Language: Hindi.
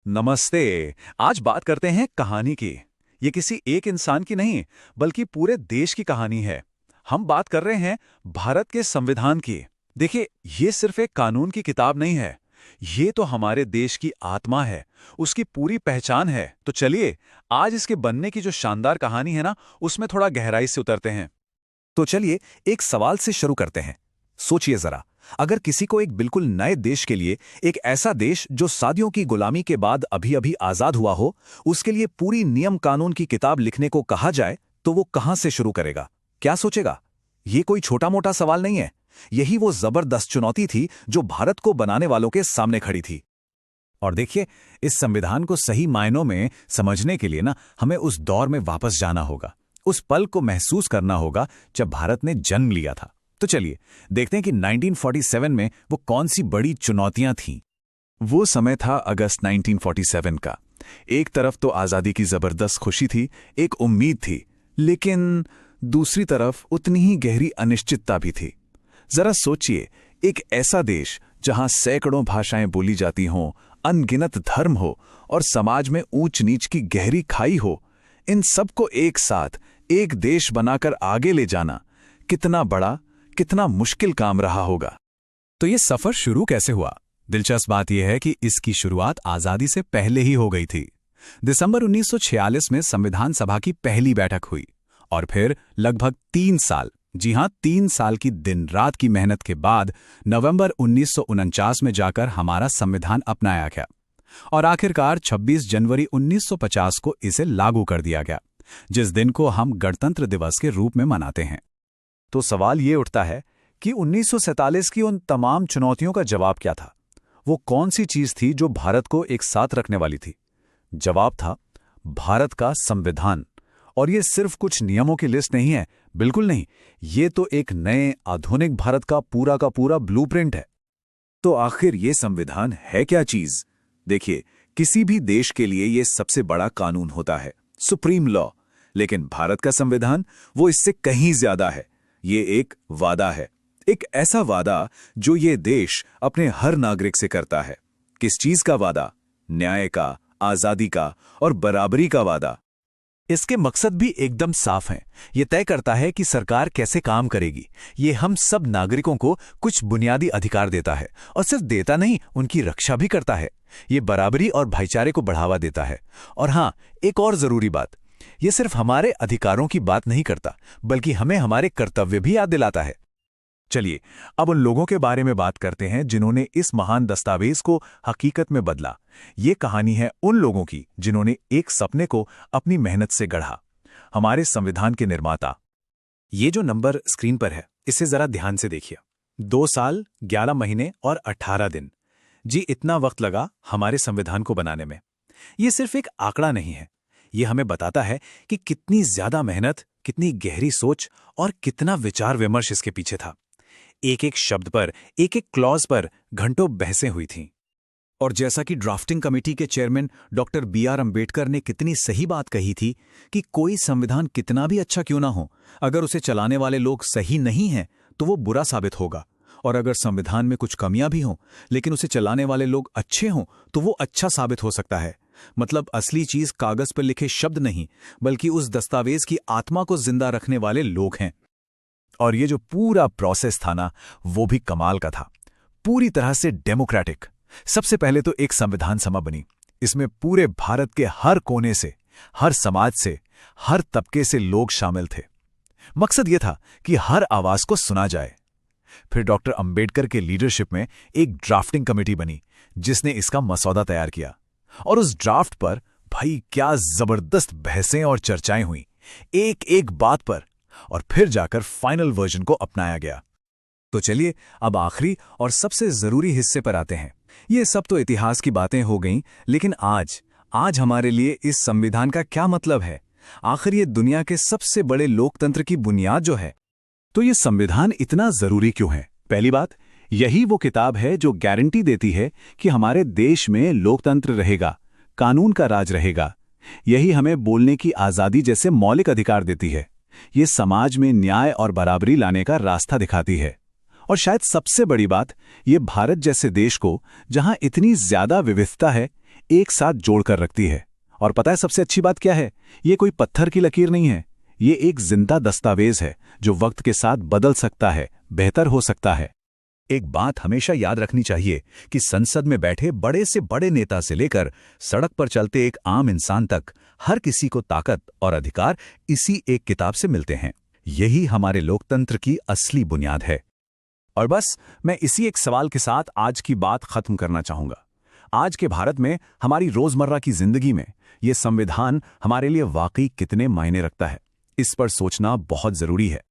नमस्ते। आज बात करते हैं कहानी की। ये किसी एक इंसान की नहीं, बल्कि पूरे देश की कहानी है। हम बात कर रहे हैं भारत के संविधान की। देखिए, ये सिर्फ एक कानून की किताब नहीं है। ये तो हमारे देश की आत्मा है, उसकी पूरी पहचान है। तो चलिए, आज इसके बनने की जो शानदार कहानी है ना, उसमें थोड़ा गहराई से उतरते हैं। तो चलिए एक सवाल से शुरू करते हैं। सोचिए जरा, अगर किसी को एक बिल्कुल नए देश के लिए, एक ऐसा देश जो सदियों की गुलामी के बाद अभी अभी आजाद हुआ हो, उसके लिए पूरी नियम कानून की किताब लिखने को कहा जाए, तो वो कहां से शुरू करेगा? क्या सोचेगा? ये कोई छोटा मोटा सवाल नहीं है। यही वो जबरदस्त चुनौती थी जो भारत को बनाने वालों के सामने खड़ी थी। और देखिए, इस संविधान को सही मायनों में समझने के लिए हमें उस दौर में वापस जाना होगा, उस पल को महसूस करना होगा जब भारत ने जन्म लिया था। तो चलिए देखते हैं कि 1947 में वो कौन सी बड़ी चुनौतियां थीं। वो समय था अगस्त 1947 का। एक तरफ तो आज़ादी की ज़बरदस्त खुशी थी, एक उम्मीद थी, लेकिन दूसरी तरफ उतनी ही गहरी अनिश्चितता भी थी। जरा सोचिए, एक ऐसा देश जहां सैकड़ों भाषाएं बोली जाती हों, अनगिनत धर्म हो और समाज में ऊंच नीच की गहरी खाई हो, इन सबको एक साथ एक देश बनाकर आगे ले जाना कितना बड़ा, कितना मुश्किल काम रहा होगा। तो ये सफर शुरू कैसे हुआ? दिलचस्प बात यह है कि इसकी शुरुआत आजादी से पहले ही हो गई थी। दिसंबर 1946 में संविधान सभा की पहली बैठक हुई और फिर लगभग 3 साल, जी हां 3 साल की दिन रात की मेहनत के बाद नवंबर 1949 में जाकर हमारा संविधान अपनाया गया और आखिरकार 26 जनवरी 1950 को इसे लागू कर दिया गया, जिस दिन को हम गणतंत्र दिवस के रूप में मनाते हैं। तो सवाल ये उठता है कि 1947 की उन तमाम चुनौतियों का जवाब क्या था? वो कौन सी चीज थी जो भारत को एक साथ रखने वाली थी? जवाब था भारत का संविधान। और ये सिर्फ कुछ नियमों की लिस्ट नहीं है, बिल्कुल नहीं। ये तो एक नए आधुनिक भारत का पूरा ब्लूप्रिंट है। तो आखिर ये संविधान है क्या चीज? देखिए, किसी भी देश के लिए ये सबसे बड़ा कानून होता है, सुप्रीम लॉ। लेकिन भारत का संविधान वो इससे कहीं ज्यादा है। ये एक वादा है, एक ऐसा वादा जो ये देश अपने हर नागरिक से करता है। किस चीज का वादा? न्याय का, आजादी का और बराबरी का वादा। इसके मकसद भी एकदम साफ हैं। ये तय करता है कि सरकार कैसे काम करेगी। ये हम सब नागरिकों को कुछ बुनियादी अधिकार देता है और सिर्फ देता नहीं, उनकी रक्षा भी करता है। ये बराबरी और भाईचारे को बढ़ावा देता है। और हाँ, एक और जरूरी बात, ये सिर्फ हमारे अधिकारों की बात नहीं करता, बल्कि हमें हमारे कर्तव्य भी याद दिलाता है। चलिए, अब उन लोगों के बारे में बात करते हैं जिन्होंने इस महान दस्तावेज को हकीकत में बदला। ये कहानी है उन लोगों की जिन्होंने एक सपने को अपनी मेहनत से गढ़ा। हमारे संविधान के निर्माता। ये जो नंबर स्क्रीन पर है, इसे जरा ध्यान से देखिए। 2 साल, 11 महीने और 18 दिन। जी, इतना वक्त लगा हमारे संविधान को बनाने में। ये सिर्फ एक आंकड़ा नहीं है, ये हमें बताता है कि कितनी ज्यादा मेहनत, कितनी गहरी सोच और कितना विचार विमर्श इसके पीछे था। एक एक शब्द पर, एक एक क्लॉज पर घंटों बहसें हुई थीं। और जैसा कि ड्राफ्टिंग कमेटी के चेयरमैन डॉक्टर B.R. अम्बेडकर ने कितनी सही बात कही थी कि कोई संविधान कितना भी अच्छा क्यों ना हो, अगर उसे चलाने वाले लोग सही नहीं हैं तो वो बुरा साबित होगा। और अगर संविधान में कुछ कमियां भी हों, लेकिन उसे चलाने वाले लोग अच्छे हों, तो वो अच्छा साबित हो सकता है। मतलब असली चीज कागज पर लिखे शब्द नहीं, बल्कि उस दस्तावेज की आत्मा को जिंदा रखने वाले लोग हैं। और ये जो पूरा प्रोसेस था ना, वो भी कमाल का था, पूरी तरह से डेमोक्रेटिक। सबसे पहले तो एक संविधान सभा बनी। इसमें पूरे भारत के हर कोने से, हर समाज से, हर तबके से लोग शामिल थे। मकसद ये था कि हर आवाज को सुना जाए। फिर डॉक्टर अंबेडकर के लीडरशिप में एक ड्राफ्टिंग कमेटी बनी जिसने इसका मसौदा तैयार किया। और उस ड्राफ्ट पर भाई क्या जबरदस्त बहसें और चर्चाएं हुई, एक एक बात पर। और फिर जाकर फाइनल वर्जन को अपनाया गया। तो चलिए अब आखिरी और सबसे जरूरी हिस्से पर आते हैं। ये सब तो इतिहास की बातें हो गईं, लेकिन आज हमारे लिए इस संविधान का क्या मतलब है? आखिर ये दुनिया के सबसे बड़े लोकतंत्र की बुनियाद जो है, तो ये संविधान इतना जरूरी क्यों है? पहली बात, यही वो किताब है जो गारंटी देती है कि हमारे देश में लोकतंत्र रहेगा, कानून का राज रहेगा। यही हमें बोलने की आजादी जैसे मौलिक अधिकार देती है। ये समाज में न्याय और बराबरी लाने का रास्ता दिखाती है। और शायद सबसे बड़ी बात, ये भारत जैसे देश को, जहां इतनी ज्यादा विविधता है, एक साथ जोड़कर रखती है। और पता है सबसे अच्छी बात क्या है? ये कोई पत्थर की लकीर नहीं है, ये एक जिंदा दस्तावेज है जो वक्त के साथ बदल सकता है, बेहतर हो सकता है। एक बात हमेशा याद रखनी चाहिए कि संसद में बैठे बड़े से बड़े नेता से लेकर सड़क पर चलते एक आम इंसान तक हर किसी को ताकत और अधिकार इसी एक किताब से मिलते हैं। यही हमारे लोकतंत्र की असली बुनियाद है। और बस मैं इसी एक सवाल के साथ आज की बात खत्म करना चाहूंगा। आज के भारत में हमारी रोजमर्रा की जिंदगी में ये संविधान हमारे लिए वाकई कितने मायने रखता है, इस पर सोचना बहुत जरूरी है।